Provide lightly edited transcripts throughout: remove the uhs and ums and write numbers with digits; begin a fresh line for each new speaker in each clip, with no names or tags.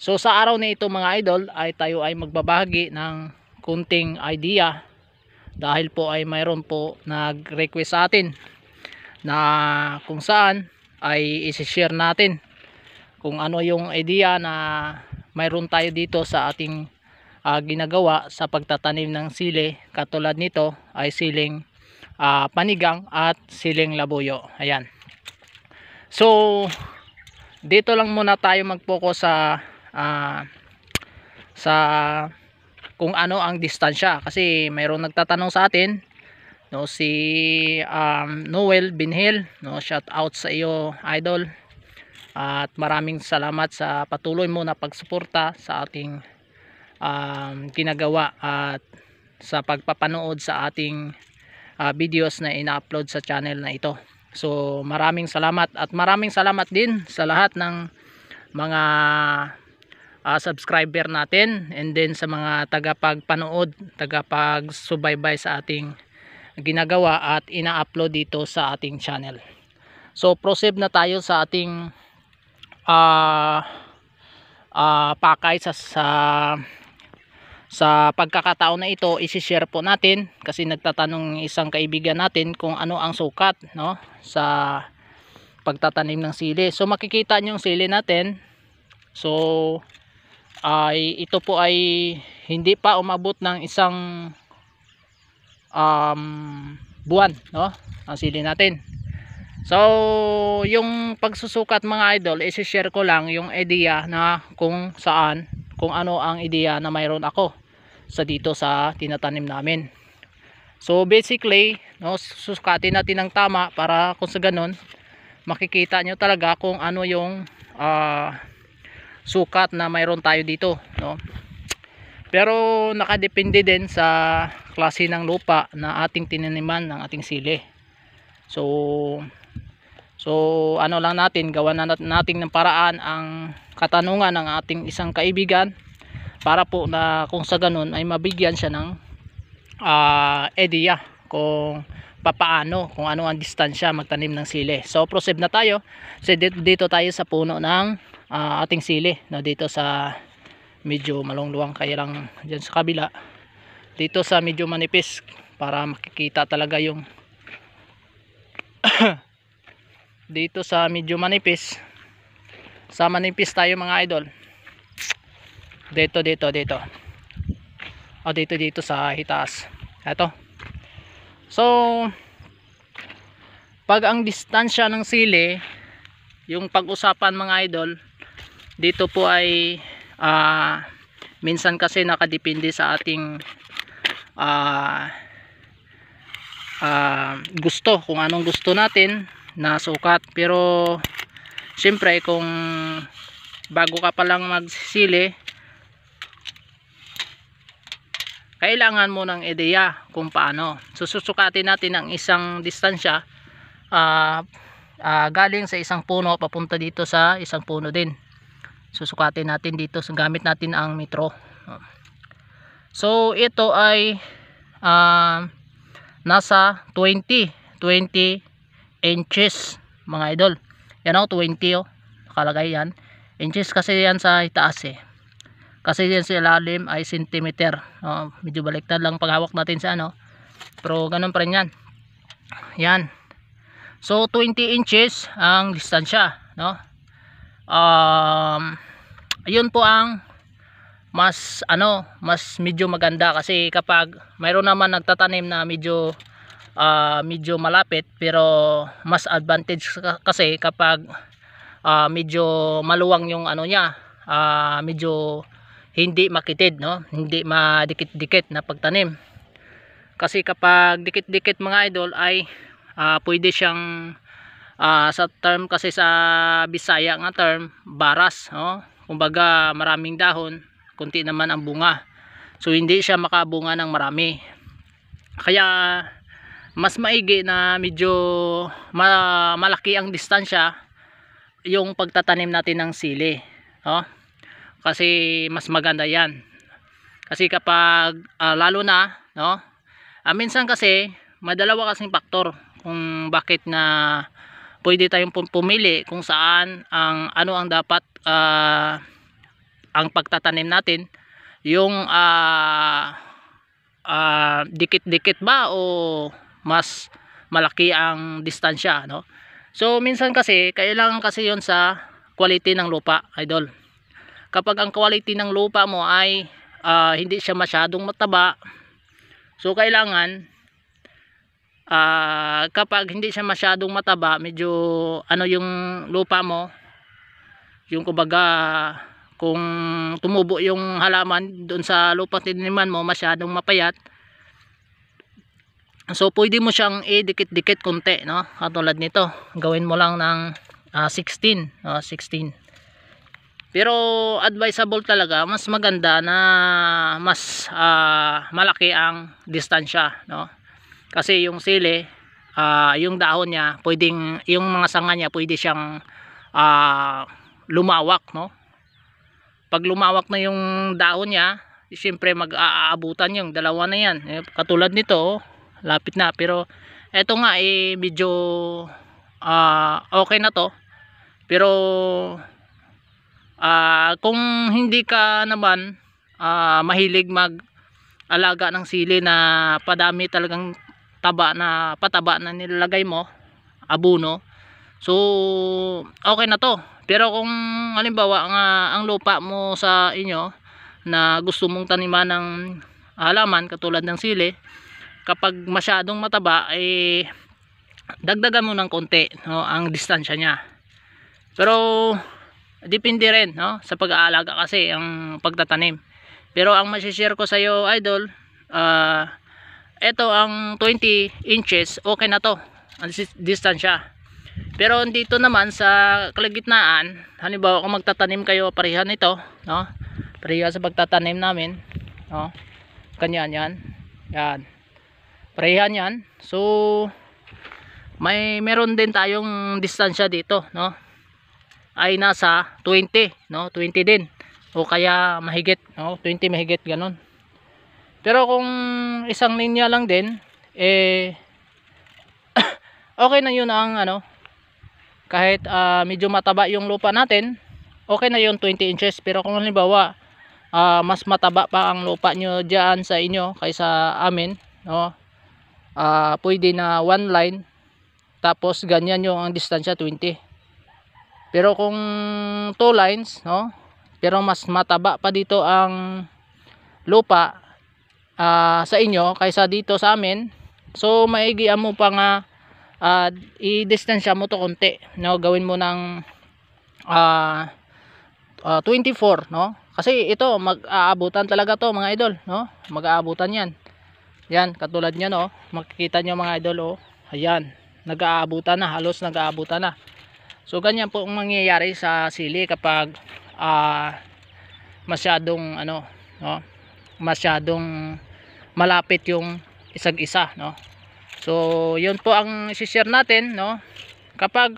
So sa araw na ito mga idol ay tayo ay magbabahagi ng kunting idea, dahil po ay mayroon po nag-request sa atin na kung saan ay isi-share natin kung ano yung idea na mayroon tayo dito sa ating ginagawa sa pagtatanim ng sili. Katulad nito ay siling panigang at siling labuyo. Ayan. So dito lang muna tayo mag-focus sa kung ano ang distansya, kasi mayroong nagtatanong sa atin, no, si Noel Binhil, no, shout out sa iyo idol, at maraming salamat sa patuloy mo na pagsuporta sa ating ginagawa at sa pagpapanood sa ating videos na ina-upload sa channel na ito. So maraming salamat, at maraming salamat din sa lahat ng mga subscriber natin, and then sa mga tagapagpanood, tagapagsubaybay sa ating ginagawa at ina-upload dito sa ating channel. So proceed na tayo sa ating pakay sa pagkakataon na ito. Isi-share po natin, kasi nagtatanong isang kaibigan natin kung ano ang sukat, no, sa pagtatanim ng sili. So makikita nyo yung sili natin. So ito po ay hindi pa umabot ng isang buwan, no, ang sili natin. So yung pagsusukat mga idol, isi-share ko lang yung idea na kung ano ang idea na mayroon ako sa dito sa tinatanim namin. So basically, no, susukatin natin ng tama para kung sa ganun makikita nyo talaga kung ano yung sukat na mayroon tayo dito, no. Pero nakadepende din sa klase ng lupa na ating tinaniman ng ating sili. So ano lang natin, gawan na natin ng paraan ang katanungan ng ating isang kaibigan, para po na kung sa ganun ay mabigyan siya ng idea kung papaano, kung ano ang distansya magtanim ng sili. So proceed na tayo. So dito tayo sa puno ng ating sili, no, dito sa medyo malungluwang, kaya lang dyan sa kabila, dito sa medyo manipis, para makikita talaga yung dito sa medyo manipis, sa manipis tayo mga idol, dito dito sa hitaas. Ito. So pag ang distansya ng sili, yung pag-usapan mga idol dito po ay minsan kasi nakadepende sa ating gusto, kung anong gusto natin na sukat. Pero siyempre kung bago ka pa lang magsisili, kailangan mo ng ideya kung paano. Susukatin natin ang isang distansya galing sa isang puno papunta dito sa isang puno din. Susukatin natin dito, gamit natin ang metro. So ito ay nasa 20 inches mga idol. Yan o, 20 o, nakalagay yan inches, kasi yan sa itaas kasi yan sa ilalim ay centimeter. Medyo baliktad lang paghawak natin sa ano, pero ganun pa rin yan. Yan. So 20 inches ang distansya, no. Ayun po ang mas medyo maganda, kasi kapag mayroon naman nagtatanim na medyo malapit, pero mas advantage kasi kapag medyo maluwang yung ano niya, medyo hindi makitid, no, hindi madikit-dikit na pagtanim. Kasi kapag dikit-dikit mga idol ay pwede siyang sa term kasi sa Bisaya nga term, baras, no? Kumbaga maraming dahon, kunti naman ang bunga. So hindi siya makabunga ng marami. Kaya mas maigi na medyo malaki ang distansya yung pagtatanim natin ng sili, no? Kasi mas maganda yan. Kasi kapag lalo na, no, minsan kasi madalawa kasing faktor kung bakit na pwede tayong pumili kung saan ang ano ang dapat ang pagtatanim natin, yung dikit-dikit ba o mas malaki ang distansya, no? So minsan kasi kailangan kasi yon sa quality ng lupa, idol. Kapag ang quality ng lupa mo ay hindi siya masyadong mataba, so kailangan kapag hindi siya masyadong mataba, medyo ano yung lupa mo, yung kumbaga kung tumubo yung halaman doon sa lupa tiniman mo masyadong mapayat, so pwede mo siyang idikit-dikit konti, no? Katulad nito, gawin mo lang ng 16. Pero advisable talaga, mas maganda na mas malaki ang distansya, no? Kasi yung sili, yung dahon niya, pwedeng, yung mga sanga niya pwede siyang lumawak, no? Pag lumawak na yung dahon niya, siyempre mag-aabutan yung dalawa na yan. Katulad nito, lapit na, pero eto nga medyo okay na to. Pero kung hindi ka naman mahilig mag-alaga ng sili na padami talagang pataba na nilalagay mo, abono, so okay na to. Pero kung halimbawa ang lupa mo sa inyo na gusto mong taniman ng halaman katulad ng sili, kapag masyadong mataba dagdagan mo ng konti, no, ang distansya niya. Pero depende rin, no, sa pag-aalaga kasi ang pagtatanim. Pero ang masishare ko sa iyo, idol, ito ang 20 inches, okay na to ang distansya. Pero dito naman sa kalagitnaan, halimbawa kung magtatanim kayo, parehan ito, no? Pareha sa pagtatanim namin, no? Ganyan yan. Yan. Parehan yan. So meron din tayong distansya dito, no? Ay nasa 20, no? 20 din. O kaya mahigit, no? 20 mahigit ganun. Pero kung isang linya lang din, okay na yun ang ano, kahit medyo mataba yung lupa natin, okay na yun 20 inches. Pero kung halimbawa mas mataba pa ang lupa nyo dyan sa inyo kaysa amin, no, pwede na one line, tapos ganyan yung ang distansya 20. Pero kung 2 lines, no, pero mas mataba pa dito ang lupa sa inyo kaysa dito sa amin, so maigian mo pa nga i-distansya mo to konti, no? Gawin mo ng 24, no? Kasi ito mag-aabutan talaga to mga idol, no? Mag-aabutan yan. Yan, katulad niyan, no? Makikita nyo mga idol, oh. Ayan, nag-aabutan na, halos nag-aabutan na. So ganyan po ang mangyayari sa sili kapag masyadong ano, no? Masyadong malapit yung isag-isa, no? So yun po ang i-share natin, no? Kapag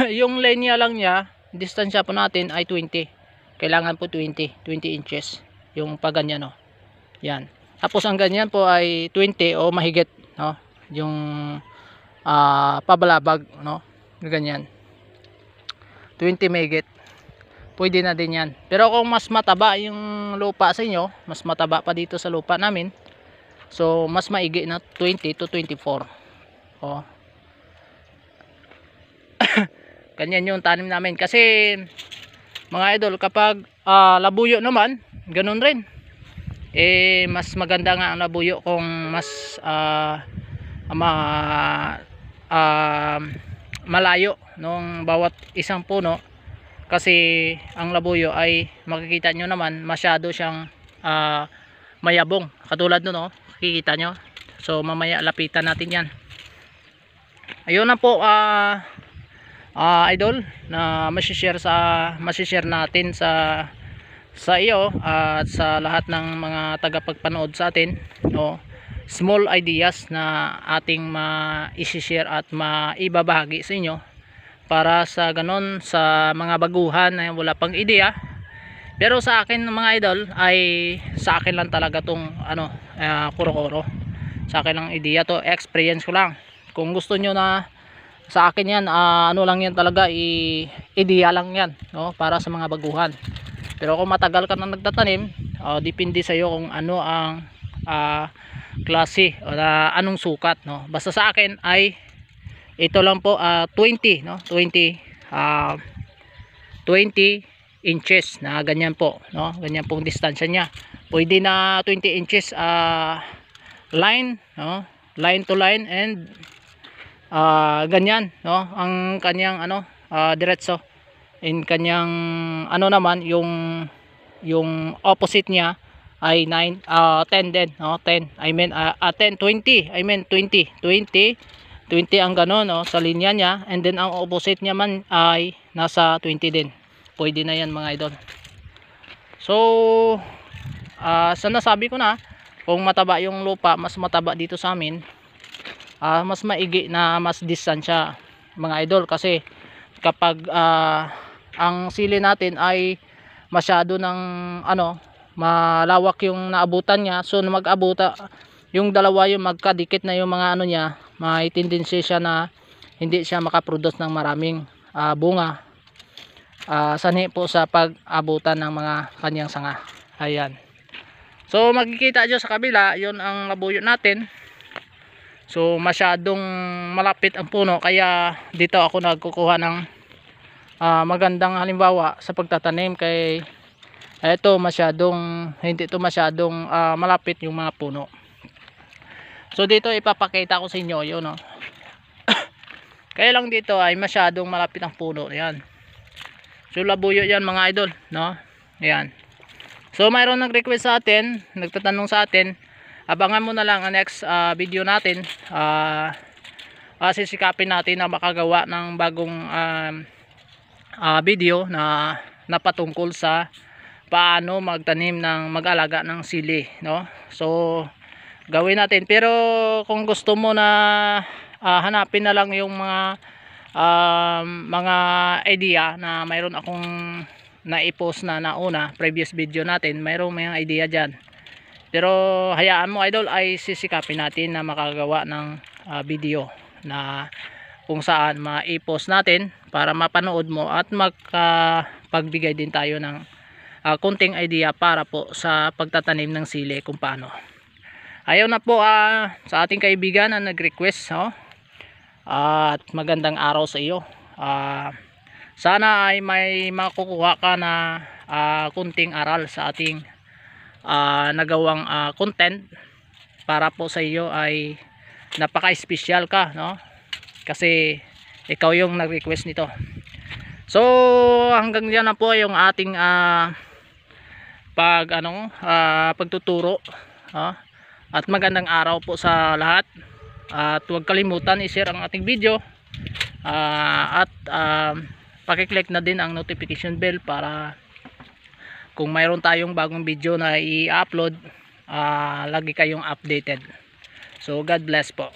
yung linya lang niya, distansya po natin ay 20. Kailangan po 20 inches yung pag ganyan, no? Yan. Tapos ang ganyan po ay 20 o mahigit, no? Yung pabalabag, no? Ganyan. 20 mahigit. Pwede na din yan. Pero kung mas mataba yung lupa sa inyo, mas mataba pa dito sa lupa namin, so mas maigi na 20 to 24. Oh. Ganyan yung tanim namin. Kasi mga idol, kapag labuyo naman, ganun rin. Mas maganda nga ang labuyo kung mas malayo nung bawat isang puno. Kasi ang labuyo ay makikita nyo naman masyado siyang mayabong. Katulad nun, no? Kikita nyo. So mamaya lapitan natin yan. Ayun na po idol, na masishare natin sa iyo at sa lahat ng mga tagapagpanood sa atin, no? Small ideas na ating ma-share at maibabahagi sa inyo para sa ganon sa mga baguhan na wala pang ideya. Pero sa akin mga idol ay sa akin lang talaga tong ano, kuro-kuro. Sa akin lang ideya to, experience ko lang. Kung gusto nyo na sa akin yan, ano lang yan talaga, idea lang yan, no, para sa mga baguhan. Pero kung matagal ka na nagtatanim, depende sa iyo kung ano ang klase o anong sukat, no. Basta sa akin ay ito lang po, 20, no, 20 inches na ganyan po, no, ganyan pong distansya niya. Pwede na 20 inches line, no, line to line, and ganyan, no, ang kanyang ano, diretso. In kanyang ano naman, yung opposite niya ay 10 din, no, 10, I mean 10, 20, I mean 20 ang gano'n, no, sa linya niya, and then ang opposite niya man ay nasa 20 din. Pwede na yan mga idol. So sa nasabi ko na, kung mataba yung lupa, mas mataba dito sa amin, mas maigi na mas distansya mga idol, kasi kapag ang sili natin ay masyado ng ano, malawak yung naabutan niya, so mag-abuta yung dalawa, yung magkadikit na yung mga ano niya, may tendency siya na hindi siya makaproduce ng maraming bunga, sanhi po sa pag-abutan ng mga kanyang sanga. Ayan. So makikita dyan sa kabila, yun ang labuyo natin. So masyadong malapit ang puno, kaya dito ako nagkukuha ng magandang halimbawa sa pagtatanim, kay ito hindi ito masyadong malapit yung mga puno. So dito ipapakita ko sa inyo yun, no. Kaya lang dito ay masyadong malapit ang puno. Ayan. So labuyo yan mga idol, no. Ayan. So mayroon nag-request sa atin, nagtatanong sa atin, abangan mo na lang ang next video natin. Sisikapin natin na makagawa ng bagong video na napatungkol sa paano magtanim ng mag-alaga ng sili, no. So gawin natin, pero kung gusto mo na hanapin na lang yung mga idea na mayroon akong na-i-post na nauna, previous video natin, mayroong mga idea dyan. Pero hayaan mo idol, ay sisikapin natin na makagawa ng video na kung saan ma-i-post natin para mapanood mo at magpagbigay din tayo ng kunting idea para po sa pagtatanim ng sili kung paano. Ayaw na po sa ating kaibigan na nag-request, no? At magandang araw sa iyo. Sana ay may makukuha ka na kunting aral sa ating nagawang content, para po sa iyo ay napaka-special ka, no? Kasi ikaw yung nag-request nito. So hanggang diyan na po yung ating pagtuturo, at magandang araw po sa lahat, at huwag kalimutan i-share ang ating video, at paki-click na din ang notification bell para kung mayroon tayong bagong video na i-upload, lagi kayong updated. So God bless po.